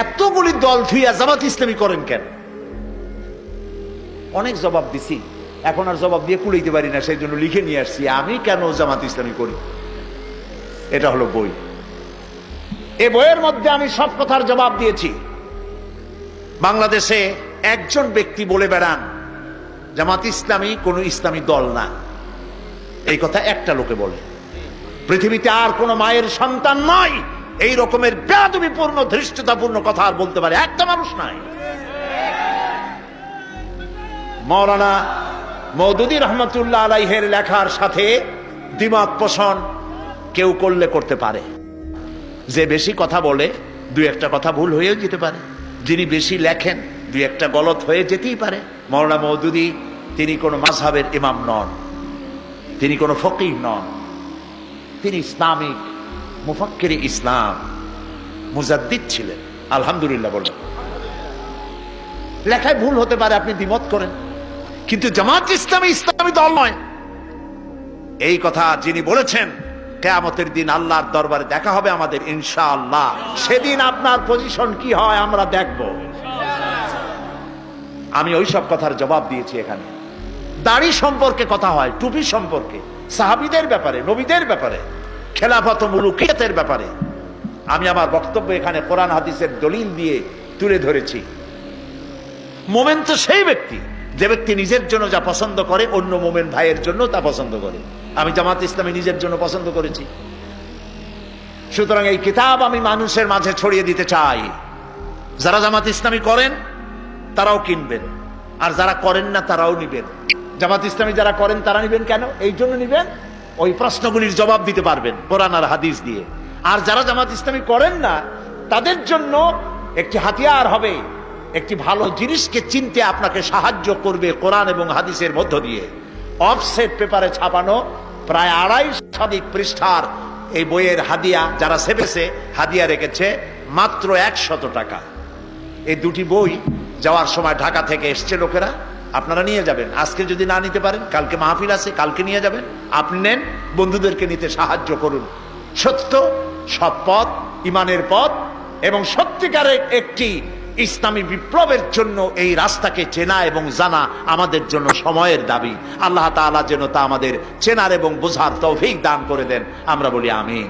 এতগুলি দল থুইয়া জামাত ইসলামী করেন কেন? অনেক জবাব দিছি, এখন আর জবাব দিয়ে কুলাইতে পারি না, সেই জন্য লিখে নিয়ে আসছি আমি কেন জামাত ইসলামী করি। এটা হলো বই। এই বইয়ের মধ্যে আমি সব কথার জবাব দিয়েছি। বাংলাদেশে একজন ব্যক্তি বলে বেড়ান জামাত ইসলামী কোন ইসলামী দল না, এই কথা একটা লোকে বলে। পৃথিবীতে আর কোন মায়ের সন্তান নয় এই রকমের বেয়াদবিপূর্ণ ধৃষ্টতাপূর্ণ কথা আর বলতে পারে একটা মানুষ নাই। মাওলানা মওদুদী রহমাতুল্লাহ আলাইহির লেখার সাথে দ্বিমত পোষণ কেউ করলে করতে পারে। যে বেশি কথা বলে দুই একটা কথা ভুল হয়েও যেতে পারে, যিনি বেশি লেখেন দুই একটা গলত হয়ে যেতেই পারে। মাওলানা মওদুদী তিনি কোনো মাযহাবের ইমাম নন, তিনি কোনো ফকিহ নন, তিনি ইসলামিক মুফাক্কিরে ইসলাম মুজাদ্দিদ ছিলেন। আলহামদুলিল্লাহ বলবেন। লেখায় ভুল হতে পারে, আপনি দ্বিমত করেন, কিন্তু জামাত ইসলামী ইসলামী দল নয় এই কথা যিনি বলেছেন, কিয়ামতের দিন আল্লাহর দরবারে দেখা হবে আমাদের ইনশাআল্লাহ। সেদিন আপনার পজিশন কি হয় আমরা দেখব। আমি ওই সব কথার জবাব দিয়েছি। এখানে দাড়ি সম্পর্কে কথা হয়, টুপি সম্পর্কে, সাহাবীদের ব্যাপারে, নবীদের ব্যাপারে, খেলাফত ও মুলুকিয়াতের ব্যাপারে আমি আমার বক্তব্য এখানে কোরআন হাদিসের দলিল দিয়ে তুলে ধরেছি। মোমেন তো সেই ব্যক্তি যে ব্যক্তি নিজের জন্য যা পছন্দ করে অন্য মোমেন ভাইয়ের জন্য তা পছন্দ করে। আমি জামাত ইসলামী নিজের জন্য পছন্দ করেছি। সুতরাং এই কিতাব আমি মানুষের মাঝে ছড়িয়ে দিতে চাই। যারা জামাত ইসলামী করেন তারাও কিনবেন, আর যারা করেন না তারাও নিবেন। জামাত ইসলামী যারা করেন তারা নিবেন কেন? এই জন্য নিবেন ওই প্রশ্নগুলির জবাব দিতে পারবেন কোরআন আর হাদিস দিয়ে। আর যারা জামাত ইসলামী করেন না তাদের জন্য একটি হাতিয়ার হবে, একটি ভালো জিনিসকে চিনতে আপনাকে সাহায্য করবে কোরআন এবং হাদিসের মধ্য দিয়ে। অফসেট পেপারে ছাপানো প্রায় 250 পৃষ্ঠার এই বইয়ের হাদিয়া যারা সেবেছে হাদিয়া রেখেছে মাত্র 100 টাকা। এই দুটি বই যাওয়ার সময় ঢাকা থেকে এসছে লোকেরা, আপনারা নিয়ে যাবেন। আজকে যদি না নিতে পারেন কালকে মাহফিল আছে, কালকে নিয়ে যাবেন। আপনি নেন, বন্ধুদেরকে নিতে সাহায্য করুন। সত্য, সৎ পথ, ইমানের পথ এবং সত্যিকারের একটি ইসলামী বিপ্লবের জন্য এই রাস্তাকে চেনা এবং জানা আমাদের জন্য সময়ের দাবি। আল্লাহ তাআলা যেন তা আমাদের চেনার এবং বোঝার তৌফিক দান করে দেন। আমরা বলি আমিন।